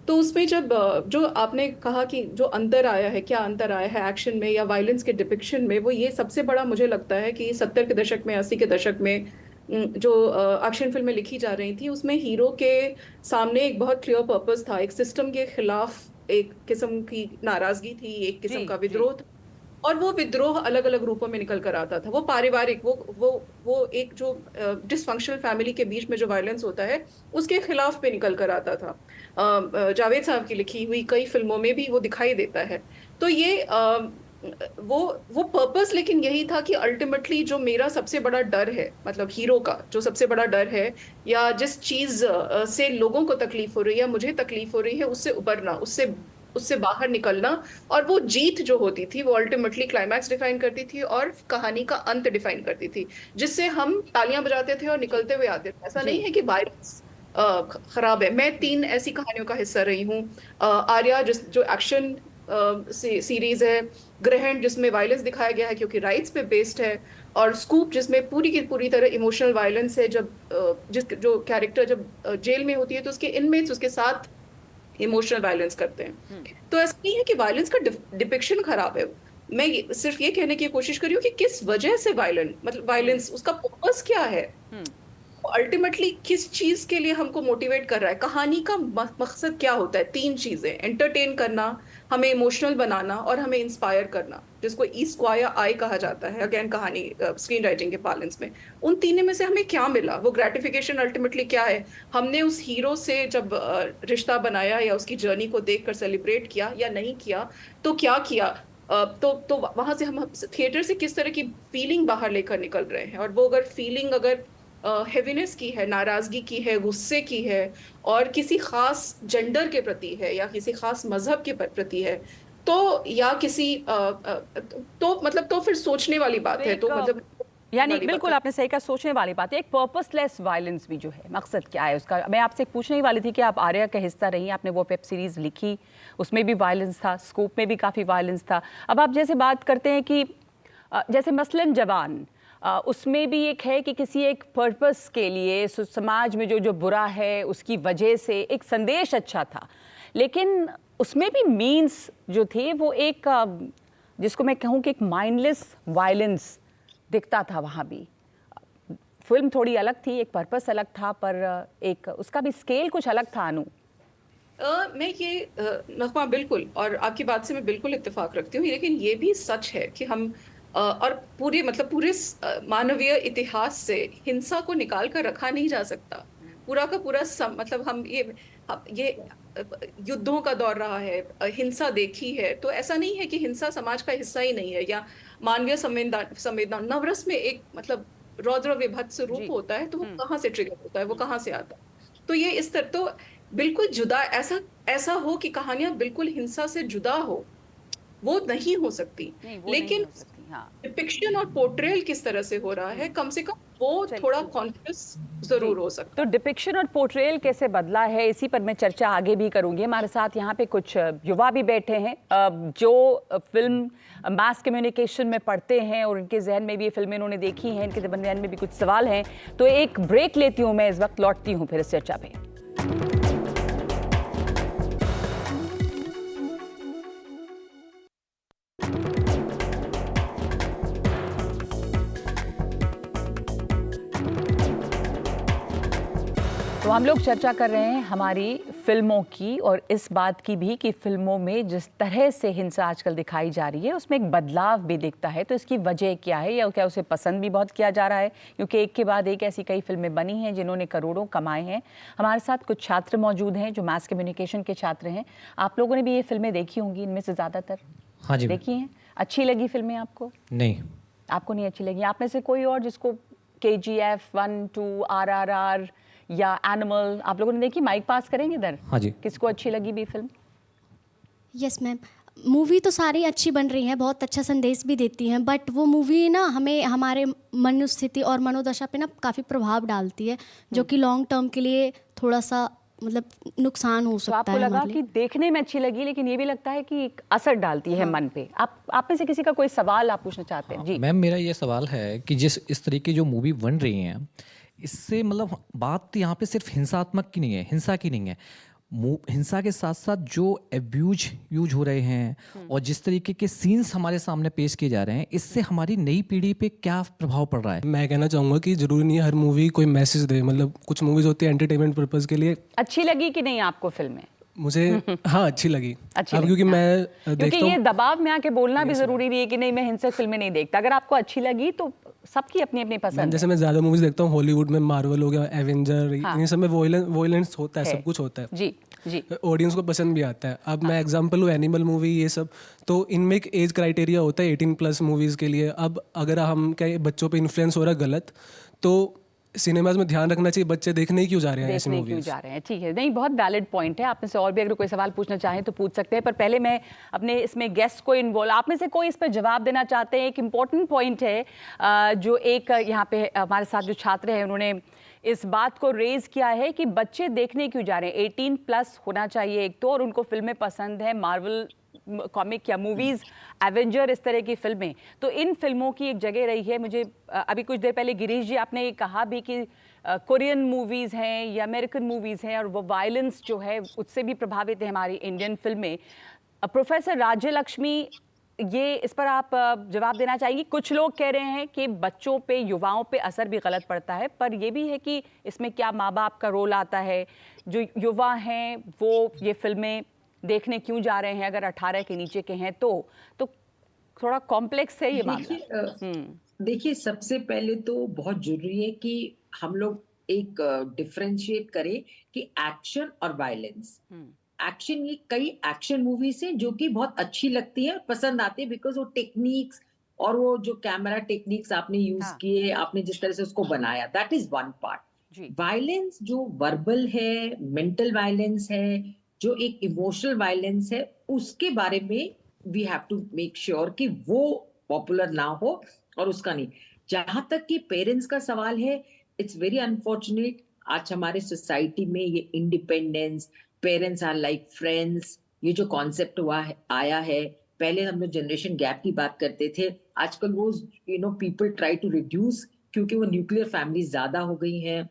तो उसमें जब जो आपने कहा कि जो अंतर आया है, क्या अंतर आया है एक्शन में या वायलेंस के डिपिक्शन में, वो ये सबसे बड़ा मुझे लगता है कि 70 के दशक में, 80 के दशक में जो एक्शन फिल्में लिखी जा रही थी, उसमें हीरो के सामने एक बहुत क्लियर पर्पस था, एक सिस्टम के खिलाफ एक किस्म की नाराजगी थी, एक किस्म का विद्रोह था, और वो विद्रोह अलग अलग रूपों में निकल कर आता था। वो पारिवारिक, वो एक जो डिसफंक्शनल फैमिली के बीच में जो वायलेंस होता है, उसके खिलाफ पे निकल कर आता था। जावेद साहब की लिखी हुई कई फिल्मों में भी वो दिखाई देता है। तो ये वो पर्पस लेकिन यही था कि अल्टीमेटली जो मेरा सबसे बड़ा डर है, मतलब हीरो का जो सबसे बड़ा डर है, या जिस चीज से लोगों को तकलीफ हो रही है, मुझे तकलीफ हो रही है, उससे उबरना, उससे बाहर निकलना, और वो जीत जो होती थी वो अल्टीमेटली क्लाइमैक्स डिफाइन करती थी और कहानी का अंत डिफाइन करती थी, जिससे हम तालियां बजाते थे और निकलते हुए आते थे। ऐसा नहीं है कि वायलेंस खराब है। मैं 3 ऐसी कहानियों का हिस्सा रही हूँ। आर्या जो एक्शन सीरीज है, ग्रहण जिसमें वायलेंस दिखाया गया है क्योंकि राइट्स पे बेस्ड है, और स्कूप जिसमें पूरी की पूरी तरह इमोशनल वायलेंस है। जब जो कैरेक्टर जब जेल में होती है तो उसके इनमेट्स उसके साथ इमोशनल वायलेंस करते हैं। तो ऐसा नहीं है कि वायलेंस का डिपिक्शन खराब है। मैं सिर्फ ये कहने की कोशिश कर रही हूँ कि किस वजह से मतलब वायलेंस, उसका पर्पस क्या है, अल्टीमेटली किस चीज के लिए हमको मोटिवेट कर रहा है। कहानी का मकसद क्या होता है? 3 चीजें, एंटरटेन करना, हमें इमोशनल बनाना और हमें इंस्पायर करना, जिसको ई स्क्वायर आई कहा जाता है अगेन कहानी स्क्रीन राइटिंग के पार्लेंस में। उन तीनों में से हमें क्या मिला, वो ग्रेटिफिकेशन अल्टीमेटली क्या है? हमने उस हीरो से जब रिश्ता बनाया या उसकी जर्नी को देखकर सेलिब्रेट किया या नहीं किया, तो क्या किया? तो वहां से हम थिएटर से किस तरह की फीलिंग बाहर लेकर निकल रहे हैं, और वो अगर फीलिंग अगर हेवीनेस की है, नाराजगी की है, गुस्से की है, और किसी खास जेंडर के प्रति है या किसी खास मजहब के प्रति है, तो या किसी तो मतलब तो फिर सोचने वाली बात है। तो मतलब यानी वाली बात बिल्कुल है। आपने सही कहा, सोचने वाली बात है। एक पर्पसलेस वायलेंस भी जो है, मकसद क्या है उसका? मैं आपसे पूछने ही वाली थी कि आप आर्या का हिस्सा रही, आपने वो वेब सीरीज लिखी, उसमें भी वायलेंस था, स्कूप में भी काफ़ी वायलेंस था। अब आप जैसे बात करते हैं कि जैसे मसलन जवान, उसमें भी एक है कि किसी एक पर्पस के लिए समाज में जो बुरा है उसकी वजह से एक संदेश अच्छा था, लेकिन उसमें भी मीन्स जो थे वो एक जिसको मैं कहूँ कि एक माइंडलेस वायलेंस दिखता था वहाँ भी। फिल्म थोड़ी अलग थी, एक पर्पस अलग था, पर एक उसका भी स्केल कुछ अलग था। अनु, मैं ये नगमा बिल्कुल, और आपकी बात से मैं बिल्कुल इत्तेफाक रखती हूँ, लेकिन ये भी सच है कि हम और पूरे मानवीय इतिहास से हिंसा को निकाल कर रखा नहीं जा सकता। पूरा का पूरा मतलब ये युद्धों का दौर रहा है, हिंसा देखी है, तो ऐसा नहीं है कि हिंसा समाज का हिस्सा ही नहीं है, या मानवीय संवेदना नवरस में एक मतलब रौद्र विभत्स रूप होता है, तो वो कहाँ से ट्रिगर होता है, वो कहाँ से आता है? तो ये इस तरह तो बिल्कुल जुदा, ऐसा हो कि कहानियां बिल्कुल हिंसा से जुदा हो, वो नहीं हो सकती। नहीं वो लेकिन नहीं हो सकती। हाँ, डिपिक्शन और पोर्ट्रेयल किस तरह से हो रहा है, कम से कम वो थोड़ा कॉन्शियस जरूर हो सकता तो डिपिक्शन और पोर्ट्रेयल कैसे बदला है, इसी पर मैं चर्चा आगे भी करूंगी। हमारे साथ यहाँ पे कुछ युवा भी बैठे हैं जो फिल्म मास कम्युनिकेशन में पढ़ते हैं और इनके जहन में भी ये फिल्में इन्होंने देखी हैं, इनके जहन में भी कुछ सवाल हैं। तो एक ब्रेक लेती हूँ मैं, इस वक्त लौटती हूँ फिर इस चर्चा पे। तो हम लोग चर्चा कर रहे हैं हमारी फिल्मों की, और इस बात की भी कि फिल्मों में जिस तरह से हिंसा आजकल दिखाई जा रही है उसमें एक बदलाव भी दिखता है। तो इसकी वजह क्या है, या क्या उसे पसंद भी बहुत किया जा रहा है? क्योंकि एक के बाद एक ऐसी कई फिल्में बनी हैं जिन्होंने करोड़ों कमाए हैं। हमारे साथ कुछ छात्र मौजूद हैं जो मास कम्युनिकेशन के छात्र हैं। आप लोगों ने भी ये फिल्में देखी होंगी, इनमें से ज़्यादातर? हाँ जी। देखी हैं? अच्छी लगी फिल्में आपको? नहीं। आपको नहीं अच्छी लगी? आप में से कोई और जिसको KGF 1, 2, RRR या एनिमल आप लोगों ने देखी? माइक पास करेंगे इधर। हाँ जी। किसको अच्छी लगी भी फिल्म? यस मैम, मूवी तो सारी अच्छी बन रही हैं, बहुत अच्छा संदेश भी देती हैं, बट वो मूवी ना हमें हमारे मनोस्थिति और मनोदशा पे ना काफ़ी प्रभाव डालती है, जो कि लॉन्ग टर्म के लिए थोड़ा सा मतलब नुकसान हो तो सकता आपको है लगा हमारे कि लिए। देखने में अच्छी लगी, लेकिन ये भी लगता है कि एक असर डालती है मन पे। आप में से किसी का कोई सवाल आप पूछना चाहते हैं? जी मैम, मेरा ये सवाल है कि जिस इस तरीके जो मूवी बन रही हैं, इससे मतलब बात यहाँ पे सिर्फ हिंसात्मक की नहीं है, हिंसा की नहीं है। हिंसा के साथ साथ जो एब्यूज यूज हो रहे हैं और जिस तरीके के सीन्स हमारे सामने पेश किए जा रहे हैं, इससे हमारी नई पीढ़ी पे क्या प्रभाव पड़ रहा है? मैं कहना चाहूँगा कि जरूरी नहीं है हर मूवी कोई मैसेज दे, मतलब कुछ मूवीज होती है एंटरटेनमेंट पर्पज के लिए। अच्छी लगी कि नहीं आपको फिल्में? मुझे हाँ अच्छी लगी। अच्छी अब लगी, क्योंकि हाँ। मैं क्योंकि देखता ये हूँ, दबाव में आके बोलना भी जरूरी नहीं है कि नहीं मैं हिंसक फिल्में नहीं देखता। अगर आपको अच्छी लगी तो सबकी अपनी अपनी पसंद जैसे मैं ज्यादा मूवीज देखता हूँ, हॉलीवुड में मार्वल हो गया, एवेंजर, इन सब में वॉयलेंस होता है, सब कुछ होता है। जी जी। ऑडियंस को पसंद भी आता है। अब मैं एग्जांपल हूँ एनिमल मूवी, ये सब, तो इनमें एक एज क्राइटेरिया होता है 18+ मूवीज के लिए। अब अगर हम क्या बच्चों पे इन्फ्लुएंस हो रहा है गलत, तो सिनेमाज में ध्यान रखना चाहिए बच्चे देखने क्यों जा रहे हैं ऐसी देखने क्यों मूवीज। जा रहे हैं? ठीक है, नहीं बहुत वैलिड पॉइंट है। आप में से और भी अगर कोई सवाल पूछना चाहें तो पूछ सकते हैं, पर पहले मैं अपने इसमें गेस्ट को इन्वॉल्व, आप में से कोई इस पर जवाब देना चाहते हैं? एक इम्पॉर्टेंट पॉइंट है जो एक यहाँ पे हमारे साथ जो छात्र हैं उन्होंने इस बात को रेज किया है कि बच्चे देखने क्यों जा रहे हैं, 18+ होना चाहिए एक तो, और उनको फिल्में पसंद है, मार्वल कॉमिक या मूवीज़, एवेंजर, इस तरह की फिल्में, तो इन फिल्मों की एक जगह रही है। मुझे अभी कुछ देर पहले गिरीश जी आपने ये कहा भी कि कोरियन मूवीज़ हैं या अमेरिकन मूवीज़ हैं और वो वायलेंस जो है उससे भी प्रभावित है हमारी इंडियन फिल्में। प्रोफेसर राज्य लक्ष्मी, ये इस पर आप जवाब देना चाहेंगी? कुछ लोग कह रहे हैं कि बच्चों पे, युवाओं पे असर भी गलत पड़ता है, पर ये भी है कि इसमें क्या माँ बाप का रोल आता है, जो युवा हैं वो ये फिल्में देखने क्यों जा रहे हैं अगर 18 के नीचे के हैं तो थोड़ा कॉम्प्लेक्स है ये मामला। देखिए, सबसे पहले तो बहुत जरूरी है कि हम लोग एक डिफरेंशिएट करें कि एक्शन और वायलेंस। एक्शन, ये कई एक्शन मूवीज हैं जो कि बहुत अच्छी लगती है, पसंद आती है, बिकॉज वो टेक्निक्स और वो जो कैमरा टेक्निक्स आपने यूज किए, आपने जिस तरह से उसको बनाया, that is one part. Violence जो वर्बल है, मेंटल वायलेंस है, जो एक इमोशनल वायलेंस है, उसके बारे में we have to make sure कि वो पॉपुलर ना हो और उसका नहीं। जहां तक कि पेरेंट्स का सवाल है, इट्स वेरी अनफॉर्चुनेट, आज हमारे सोसाइटी में ये independence, parents are like friends, ये जो कॉन्सेप्ट आया है, पहले हम लोग जनरेशन गैप की बात करते थे, आजकल वो पीपल ट्राई टू रिड्यूस, क्योंकि वो न्यूक्लियर फैमिली ज्यादा हो गई हैं,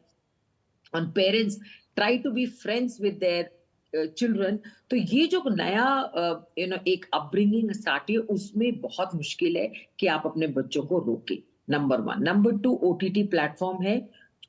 और parents try to be friends with their children. तो ये जो नया एक अपब्रिंगिंग स्टार्ट है, उसमें बहुत मुश्किल है कि आप अपने बच्चों को रोके, नंबर 1। नंबर 2, OTT प्लेटफॉर्म है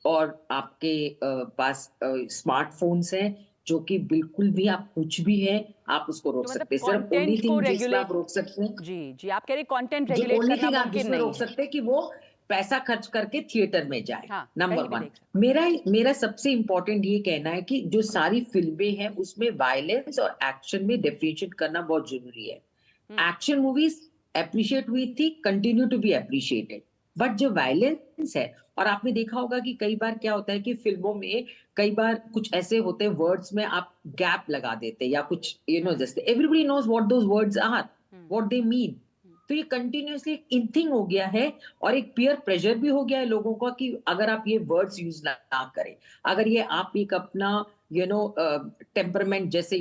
और आपके पास स्मार्टफोन्स हैं, जो कि बिल्कुल भी आप कुछ भी है आप उसको रोक सकते हैं। सिर्फ ओनली थिंग जिसमें आप रोक सकते हैं, जी आप कह रहे कंटेंट रेगुलेट करना मुमकिन नहीं रोक सकते कि वो पैसा खर्च करके थिएटर में जाए। नंबर 1। मेरा सबसे इंपॉर्टेंट ये कहना है कि जो सारी फिल्में हैं उसमें वायलेंस और एक्शन में डिफरेंशिएट करना बहुत जरूरी है। एक्शन मूवीज अप्रिशिएट हुई थी, continue to be appreciated, but जो वायलेंस है, और आपने देखा होगा कि कई बार क्या होता है कि फिल्मों में कई बार कुछ ऐसे होते हैं वर्ड्स में आप गैप लगा देते या कुछ जैसे everybody knows what those words are, what they mean. तो ये कंटिन्यूअसली इन थिंग हो गया है, और एक पीयर प्रेशर भी हो गया है लोगों का कि अगर आप ये वर्ड्स यूज ना करें, अगर ये आप एक अपना टेम्परमेंट, जैसे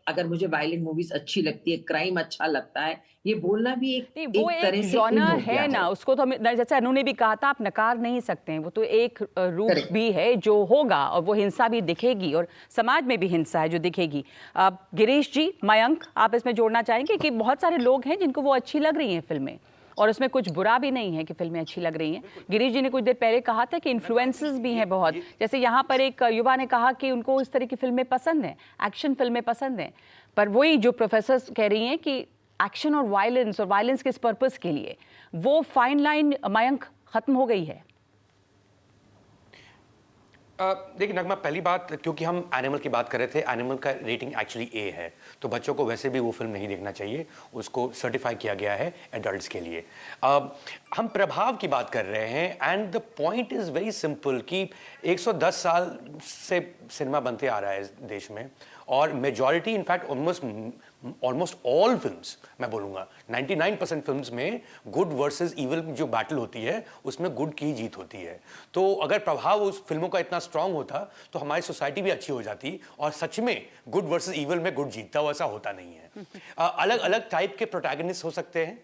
अगर मुझे वायलेंट मूवीज अच्छी लगती है, क्राइम अच्छा लगता है, ये बोलना भी एक तरह से जॉनर है ना, उसको तो हम, जैसे अनु ने भी कहा था, आप नकार नहीं सकते हैं, वो तो एक रूप भी है जो होगा, और वो हिंसा भी दिखेगी, और समाज में भी हिंसा है जो दिखेगी। गिरीश जी, मयंक, आप इसमें जोड़ना चाहेंगे कि बहुत सारे लोग हैं जिनको वो अच्छी लग रही हैं फिल्में, और उसमें कुछ बुरा भी नहीं है कि फिल्में अच्छी लग रही हैं। गिरीश जी ने कुछ देर पहले कहा था कि इन्फ्लुएंसेस भी हैं बहुत, जैसे यहाँ पर एक युवा ने कहा कि उनको इस तरह की फिल्में पसंद हैं, एक्शन फिल्में पसंद हैं, पर वही जो प्रोफेसर कह रही हैं कि एक्शन और वायलेंस किस पर्पस के लिए, वो फाइन लाइन मयंक खत्म हो गई है। देखिए नगमा, पहली बात, क्योंकि हम एनिमल की बात कर रहे थे, एनिमल का रेटिंग एक्चुअली A है, तो बच्चों को वैसे भी वो फिल्म नहीं देखना चाहिए, उसको सर्टिफाई किया गया है एडल्ट्स के लिए। हम प्रभाव की बात कर रहे हैं, and the point is very simple कि 110 साल से सिनेमा बनते आ रहा है इस देश में, और majority in fact almost all films, मैं बोलूँगा 99% फिल्म्स में गुड वर्सेस इविल जो बैटल होती है उसमें गुड की जीत होती है। तो अगर प्रभाव उस फिल्मों का इतना स्ट्रांग होता तो हमारी सोसाइटी भी अच्छी हो जाती, और सच में गुड वर्सेस इविल में गुड जीतता, वैसा होता नहीं है। अलग अलग टाइप के प्रोटैगनिस्ट हो सकते हैं।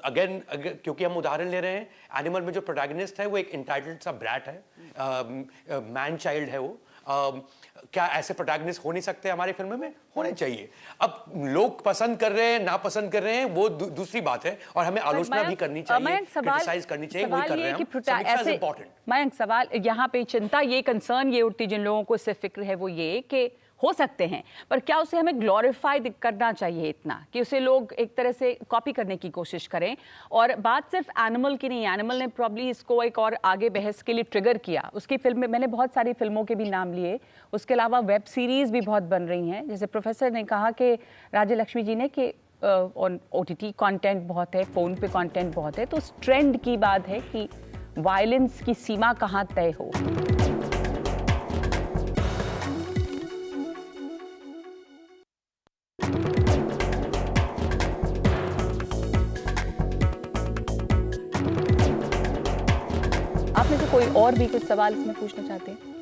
अगेन क्योंकि हम उदाहरण ले रहे हैं, एनिमल में जो प्रोटैगनिस्ट है वो एक इंटाइटल्ड सा ब्रैट है, मैन चाइल्ड है वो। क्या ऐसे प्रोटैगनिस्ट हो नहीं सकते हमारी फिल्म में? होने चाहिए। अब लोग पसंद कर रहे हैं, ना पसंद कर रहे हैं, वो दूसरी बात है, और हमें आलोचना भी करनी चाहिए, क्रिटिसाइज करनी चाहिए, वही कर रहे हैं हम। समीक्षा इज इंपॉर्टेंट। मयंक, सवाल यहाँ पे चिंता, ये कंसर्न ये उठती जिन लोगों को इससे फिक्र है, वो ये कि हो सकते हैं, पर क्या उसे हमें ग्लोरीफाई करना चाहिए इतना कि उसे लोग एक तरह से कॉपी करने की कोशिश करें? और बात सिर्फ एनिमल की नहीं, एनिमल ने प्रॉब्ली इसको एक और आगे बहस के लिए ट्रिगर किया। उसकी फिल्म में मैंने बहुत सारी फिल्मों के भी नाम लिए, उसके अलावा वेब सीरीज़ भी बहुत बन रही हैं। जैसे प्रोफेसर ने कहा कि राज्य लक्ष्मी जी ने कि OTT कंटेंट बहुत है, फ़ोन पे कंटेंट बहुत है, तो उस ट्रेंड की बात है कि वायलेंस की सीमा कहाँ तय हो। आप में से कोई और भी कुछ सवाल इसमें पूछना चाहते हैं?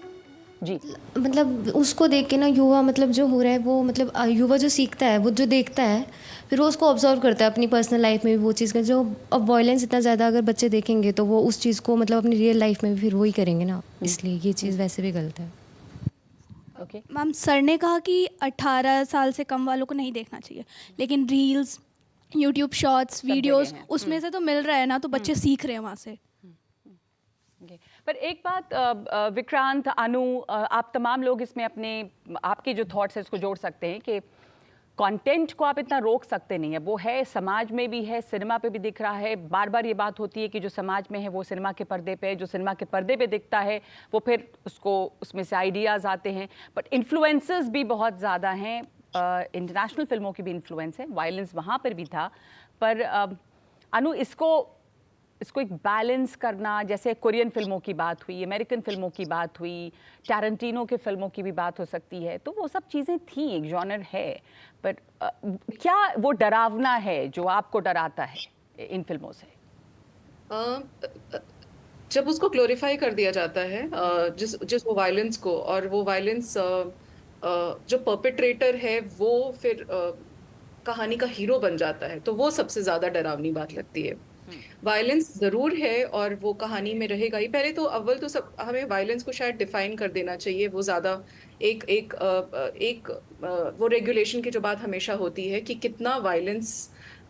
जी। मतलब उसको देख के ना युवा, मतलब जो हो रहा है वो, मतलब युवा जो सीखता है वो जो देखता है फिर वो उसको ऑब्जर्व करता है अपनी पर्सनल लाइफ में भी वो चीज़ का। जो अब वायलेंस इतना ज़्यादा अगर बच्चे देखेंगे तो वो उस चीज़ को मतलब अपनी रियल लाइफ में भी फिर वही करेंगे ना, इसलिए ये चीज़ वैसे भी गलत है। ओके। मैम, सर ने कहा कि 18 साल से कम वालों को नहीं देखना चाहिए, लेकिन रील्स, यूट्यूब शॉर्ट्स, वीडियोस जगह हैं। उसमें से तो मिल रहा है ना, तो बच्चे सीख रहे हैं वहाँ से। Okay. पर एक बात विक्रांत, अनु, आप तमाम लोग इसमें अपने आपके जो थॉट्स हैं उसको जोड़ सकते हैं कि कंटेंट को आप इतना रोक सकते नहीं है, वो है, समाज में भी है, सिनेमा पे भी दिख रहा है। बार बार ये बात होती है कि जो समाज में है वो सिनेमा के पर्दे पे, जो सिनेमा के पर्दे पे दिखता है वो फिर उसको उसमें से आइडियाज़ आते हैं। बट इन्फ्लुएंसर्स भी बहुत ज़्यादा हैं, इंटरनेशनल फिल्मों की भी इन्फ्लुएंस है, वायलेंस वहाँ पर भी था। पर अनु, इसको एक बैलेंस करना, जैसे कोरियन फिल्मों की बात हुई, अमेरिकन फिल्मों की बात हुई, टैरेंटिनो के फिल्मों की भी बात हो सकती है, तो वो सब चीज़ें थी, एक जॉनर है। पर क्या वो डरावना है जो आपको डराता है इन फिल्मों से? जब उसको ग्लोरीफाई कर दिया जाता है, जिस वो वायलेंस को, और वो वायलेंस जो परपेट्रेटर है वो फिर कहानी का हीरो बन जाता है, तो वो सबसे ज्यादा डरावनी बात लगती है। वायलेंस जरूर है और वो कहानी में रहेगा ही। पहले तो अव्वल तो सब हमें वायलेंस को शायद डिफाइन कर देना चाहिए। वो ज्यादा एक एक एक वो रेगुलेशन की जो बात हमेशा होती है कि कितना वायलेंस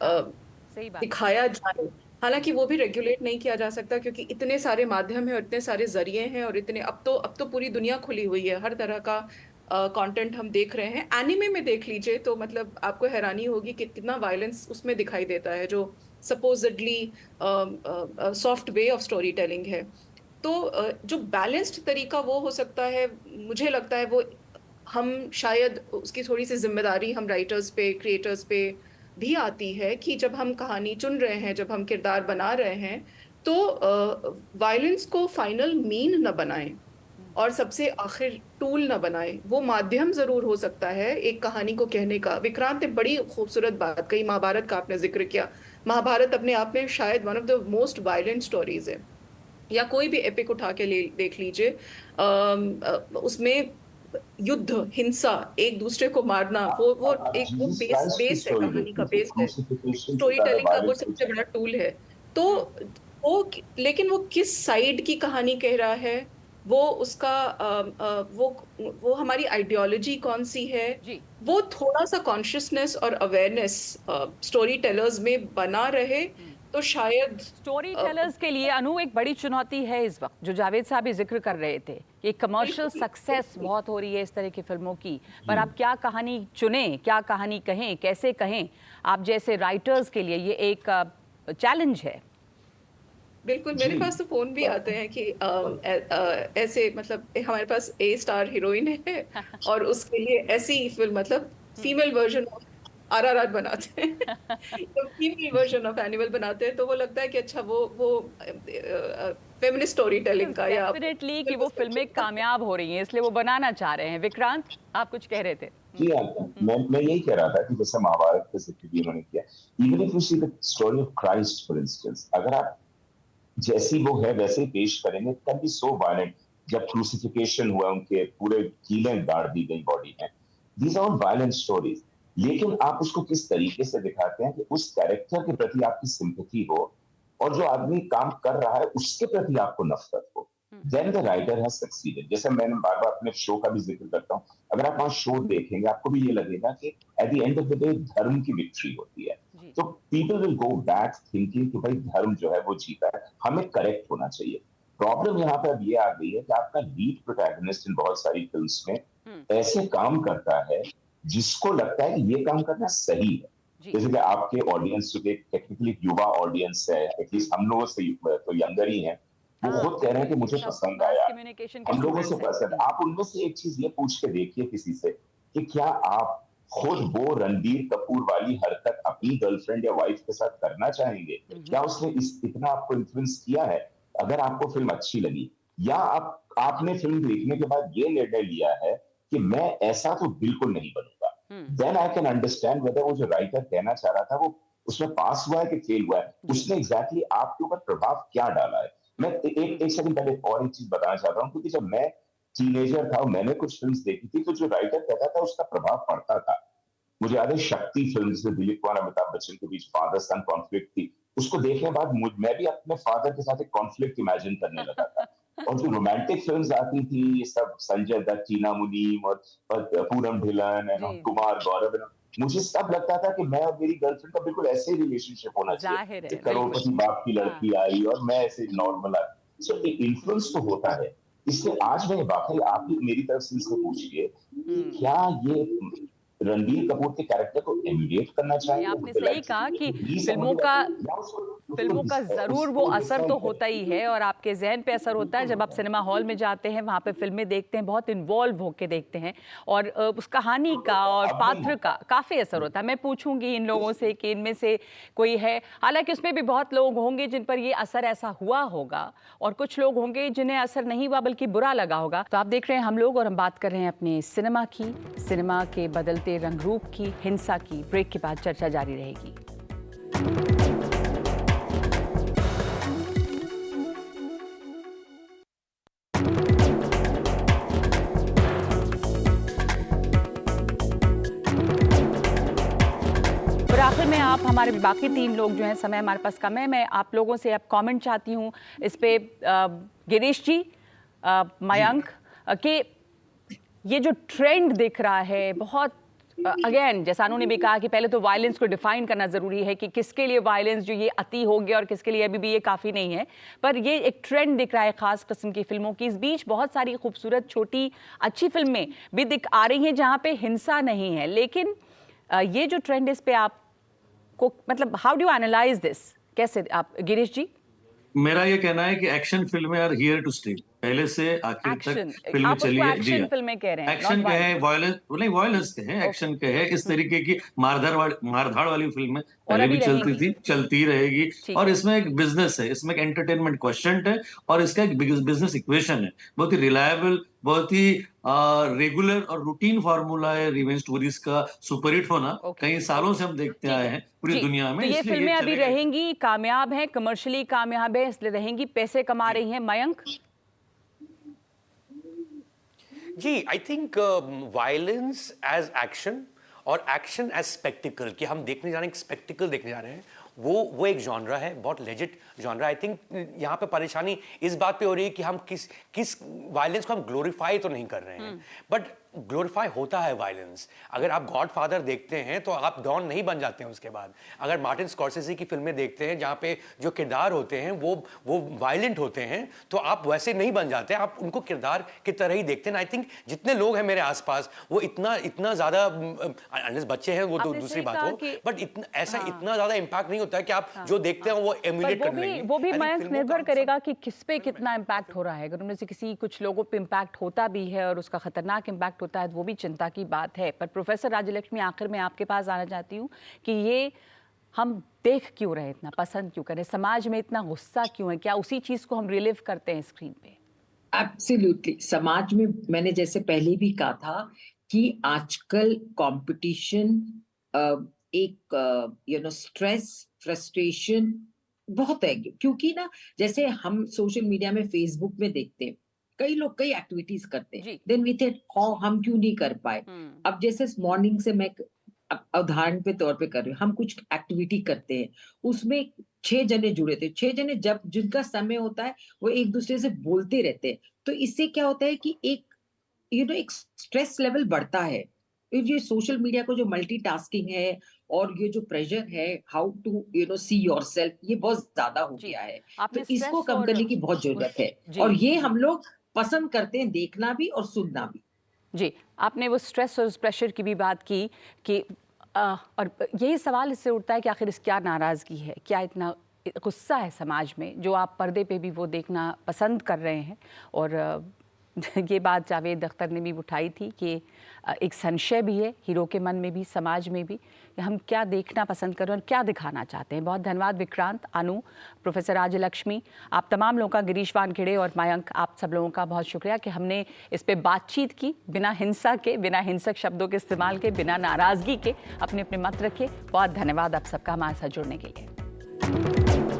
सही बात। दिखाया जाए, हालांकि वो भी रेगुलेट नहीं किया जा सकता क्योंकि इतने सारे माध्यम हैं और इतने सारे जरिए हैं और इतने, अब तो पूरी दुनिया खुली हुई है, हर तरह का कंटेंट हम देख रहे हैं। एनिमे में देख लीजिए तो मतलब आपको हैरानी होगी कि कितना वायलेंस उसमें दिखाई देता है, जो supposedly soft way of story telling है। तो जो बैलेंस्ड तरीका वो हो सकता है, मुझे लगता है वो हम शायद उसकी थोड़ी सी जिम्मेदारी हम राइटर्स पे, क्रिएटर्स पे भी आती है कि जब हम कहानी चुन रहे हैं, जब हम किरदार बना रहे हैं, तो वायलेंस को फाइनल मीन न बनाएं और सबसे आखिर टूल न बनाएं। वो माध्यम जरूर हो सकता है एक कहानी को कहने का। विक्रांत ने बड़ी खूबसूरत बात कही, महाभारत का आपने जिक्र किया। महाभारत अपने आप में शायद one of the most violent stories है, या कोई भी एपिक उठा के देख लीजिए, उसमें युद्ध, हिंसा, एक दूसरे को मारना, वो एक वो बेस है, कहानी का बेस है, स्टोरी टेलिंग का वो सबसे बड़ा टूल है। तो वो, लेकिन वो किस साइड की कहानी कह रहा है, वो उसका वो हमारी आइडियोलॉजी कौन सी है, वो थोड़ा सा कॉन्शियसनेस और अवेयरनेस स्टोरी टेलर्स में बना रहे तो शायद। स्टोरी टेलर्स के लिए अनु एक बड़ी चुनौती है इस वक्त, जो जावेद साहब भी जिक्र कर रहे थे। ये कमर्शियल सक्सेस बहुत हो रही है इस तरह की फिल्मों की, पर आप क्या कहानी चुनें, क्या कहानी कहें, कैसे कहें, आप जैसे राइटर्स के लिए ये एक चैलेंज है। बिल्कुल, मेरे पास तो फोन भी आते हैं कि ऐसे, मतलब हमारे पास ए स्टार हीरोइन है और उसके लिए ऐसी फिल्म, मतलब फीमेल वर्जन ऑफ आरआरआर बनाते हैं तो फीमेल वर्जन ऑफ एनिमल बनाते हैं, तो वो लगता है कि अच्छा वो फेमिनिस्ट स्टोरी टेलिंग का, या डेफिनेटली कि वो फिल्में कामयाब हो रही हैं इसलिए वो बनाना चाह रहे हैं। विक्रांत, आप कुछ कह रहे थे? जी मैं यही कह रहा था कि जैसे महाभारत का जिक्र भी उन्होंने किया, even if you see the story of Christ for instance, अगर आप जैसी वो है वैसे ही पेश करेंगे, कैन बी सो वायलेंट। जब क्रूसिफिकेशन हुआ, उनके पूरे कीलें गाड़ दी गई बॉडी में, दीज आर वायलेंट स्टोरीज। लेकिन आप उसको किस तरीके से दिखाते हैं कि उस कैरेक्टर के प्रति आपकी सिंपैथी हो और जो आदमी काम कर रहा है उसके प्रति आपको नफरत हो, then the writer has succeeded. जैसे मैंने बार बार अपने शो का भी जिक्र करता हूँ, अगर आप वहां शो देखेंगे आपको भी ये लगेगा कि at the end of the day धर्म की विक्ट्री होती है। तो people will go back thinking कि भाई धर्म जो है वो जीता है, हमें करेक्ट होना चाहिए। प्रॉब्लम यहाँ पे अब ये आ गई है कि आपका लीड प्रोटैगनिस्ट इन बहुत सारी फिल्म्स में ऐसे काम करता है जिसको लगता है कि ये काम करना सही है। जैसे कि आपके ऑडियंस जो टेक्निकली युवा ऑडियंस है, एटलीस्ट हम लोगों से तो यंगर ही है, वो खुद कह रहे हैं कि मुझे पसंद आया, हम लोगों से पसंद। आप उनमें से एक चीज ये पूछ के देखिए किसी से कि क्या आप खुद वो रणबीर कपूर वाली हरकत अपनी गर्लफ्रेंड या वाइफ के साथ करना चाहेंगे? क्या उसने इतना आपको इन्फ्लुएंस किया है? अगर आपको फिल्म अच्छी लगी, या आपने फिल्म देखने के बाद ये निर्णय लिया है कि मैं ऐसा तो बिल्कुल नहीं बनूंगा, then I can understand whether वो जो राइटर कहना चाह रहा था वो उसमें पास हुआ है कि फेल हुआ है, उसने एग्जैक्टली आपके ऊपर प्रभाव क्या डाला है। मैं एक सेकंड पहले और एक चीज बताना चाहता हूँ, क्योंकि जब मैं टीनेजर था और मैंने कुछ फिल्म्स देखी थी, तो जो राइटर कहता था उसका प्रभाव पड़ता था। मुझे याद है शक्ति फिल्म जिसमें दिलीप कुमार अमिताभ बच्चन के बीच फादर सन कॉन्फ्लिक्ट थी, उसको देखने के बाद मैं भी अपने फादर के साथ एक कॉन्फ्लिक्ट इमेजिन करने लगा था। और जो रोमांटिक फिल्म्स आती थी, ये सब संजय दत्त, टीना मुनीम और पूनम ढिल्लन जी। कुमार गौरव, मुझे सब लगता था कि मैं और मेरी गर्लफ्रेंड का बिल्कुल ऐसे ही रिलेशनशिप होना जाहिर चाहिए है, कि करोड़पति बाप की लड़की आई और मैं ऐसे नॉर्मल आई। सो इन्फ्लुएंस तो होता है। इसलिए आज मैं वाकई आप ही मेरी तरफ से इसको पूछिए कि क्या ये रणबीर कपूर के कैरेक्टर को एमुलेट करना चाहिए, आपने सही कहा कि फिल्मों का ज़रूर वो असर तो होता ही है, और आपके जहन पे असर होता है जब आप सिनेमा हॉल में जाते हैं, वहाँ पे फिल्में देखते हैं, बहुत इन्वॉल्व होके देखते हैं, और उस कहानी का और पात्र का काफ़ी असर होता है। मैं पूछूंगी इन लोगों से कि इनमें से कोई है, हालांकि उसमें भी बहुत लोग होंगे जिन पर ये असर ऐसा हुआ होगा, और कुछ लोग होंगे जिन्हें असर नहीं हुआ बल्कि बुरा लगा होगा। तो आप देख रहे हैं हम लोग, और हम बात कर रहे हैं अपने सिनेमा की, सिनेमा के बदलते रंग रूप की, हिंसा की। ब्रेक के बाद चर्चा जारी रहेगी। और आखिर में आप हमारे बाकी 3 लोग जो हैं, समय हमारे पास कम है, मैं आप लोगों से अब कमेंट चाहती हूँ इस पे। गिरीश जी, मयंक, कि ये जो ट्रेंड दिख रहा है बहुत, अगेन जैसा अनु ने भी कहा कि पहले तो वायलेंस को डिफाइन करना ज़रूरी है कि किसके लिए वायलेंस जो ये अति हो गया और किसके लिए अभी भी ये काफ़ी नहीं है, पर ये एक ट्रेंड दिख रहा है ख़ास किस्म की फिल्मों की। इस बीच बहुत सारी खूबसूरत छोटी अच्छी फिल्में भी दिख आ रही हैं जहाँ पे हिंसा नहीं है, लेकिन ये जो ट्रेंड, इस पे आपको मतलब हाउ डू एनालाइज दिस, कैसे आप गिरीश जी? मेरा ये कहना है कि एक्शन फिल्में आर हियर टू स्टे। पहले से आखिर तक फिल्में आप चली उसको है। एक्शन फिल्में कह रहे हैं, एक्शन not कहे, violence। वायलेंस नहीं, वायलेंस कहे, एक्शन कहे, इस तरीके की मारधाड़ वाली फिल्में पहले अभी भी चलती रहेंगी। थी, चलती रहेगी। ठीक और है। इसमें एक बिजनेस है, इसमें एक एंटरटेनमेंट क्वेश्चन है, और इसका एक बिजनेस इक्वेशन है, बहुत ही रिलायबल, बहुत ही रेगुलर और रूटीन फार्मूला है रिवेंज स्टोरीज का सुपरहिट होना। कई सालों से हम देखते आए हैं पूरी दुनिया में। तो ये इसलिए फिल्में अभी चलेगा। रहेंगी, कामयाब हैं, कमर्शियली कामयाब है, इसलिए रहेंगी, पैसे कमा रही हैं। Mayank ji, I think violence as action और एक्शन एज स्पेक्टिकल, कि हम देखने जा रहे हैं, स्पेक्टिकल देखने जा रहे हैं, वो एक जॉनरा है, बहुत लेजिट जॉनरा। आई थिंक यहाँ पे परेशानी इस बात पे हो रही है कि हम किस वायलेंस को हम ग्लोरीफाई तो नहीं कर रहे हैं, बट ग्लोरीफाई होता है वायलेंस। अगर आप गॉडफादर देखते हैं तो आप डॉन नहीं बन जाते हैं उसके बाद। अगर मार्टिन स्कॉर्सेज़ी की फिल्में देखते हैं जहाँ पे जो किरदार होते हैं वो वायलेंट होते हैं, तो आप वैसे नहीं बन जाते, आप उनको किरदार की तरह ही देखते हैं। आई थिंक जितने लोग हैं मेरे आसपास वो इतना ज़्यादा, अनलेस बच्चे हैं वो तो दूसरी बात हो, बट इतना ज़्यादा इम्पैक्ट नहीं होता है कि आप जो देखते हैं वो एमुलेट कर लेंगे। वो भी मयंक निर्भर करेगा कि किस पे कितना इम्पैक्ट हो रहा है। अगर उनमें से किसी कुछ लोगों पे इम्पैक्ट होता भी है और उसका खतरनाक इम्पैक्ट होता है, तो वो भी चिंता की बात है। पर प्रोफेसर राजलक्ष्मी, आखिर में आपके पास आना चाहती हूँ कि ये हम देख क्यों रहे, इतना पसंद क्यों करें, समाज में इतना गुस्सा क्यों है, क्या उसी चीज को हम रिलिव करते हैं स्क्रीन पे? एब्सोल्युटली। समाज में मैंने जैसे पहले भी कहा था कि आजकल कंपटीशन, एक स्ट्रेस, फ्रस्ट्रेशन बहुत है, क्योंकि ना जैसे हम सोशल मीडिया में, फेसबुक में देखते हैं कई लोग कई एक्टिविटीज करते हैं, देन वी थिंक हम क्यों नहीं कर पाए। अब जैसे मॉर्निंग से मैं उदाहरण पे तौर पे कर रही हूँ, हम कुछ एक्टिविटी करते हैं, उसमें 6 जने जुड़े थे, 6 जने जब जिनका समय होता है वो एक दूसरे से बोलते रहते हैं, तो इससे क्या होता है कि एक एक स्ट्रेस लेवल बढ़ता है। ये सोशल मीडिया को जो मल्टीटास्किंग है और ये जो प्रेशर है, हाउ टू सी योरसेल्फ, ये बहुत ज्यादा हो गया है, तो इसको कम करने की बहुत जरूरत है, और ये हम लोग पसंद करते हैं देखना भी और सुनना भी। जी, आपने वो स्ट्रेस और उस प्रेशर की भी बात की कि और यही सवाल इससे उठता है कि आखिर इस क्या नाराज़गी है, क्या इतना गुस्सा है समाज में, जो आप पर्दे पे भी वो देखना पसंद कर रहे हैं। और ये बात जावेद अख्तर ने भी उठाई थी कि एक संशय भी है हीरो के मन में भी, समाज में भी, कि हम क्या देखना पसंद कर रहे हैं और क्या दिखाना चाहते हैं। बहुत धन्यवाद विक्रांत, अनु, प्रोफेसर राजलक्ष्मी, आप तमाम लोगों का, गिरीश वानखेड़े और मयंक, आप सब लोगों का बहुत शुक्रिया कि हमने इस पे बातचीत की, बिना हिंसा के, बिना हिंसक शब्दों के इस्तेमाल के, बिना नाराज़गी के अपने अपने मत रखे। बहुत धन्यवाद आप सबका हमारे साथ जुड़ने के लिए।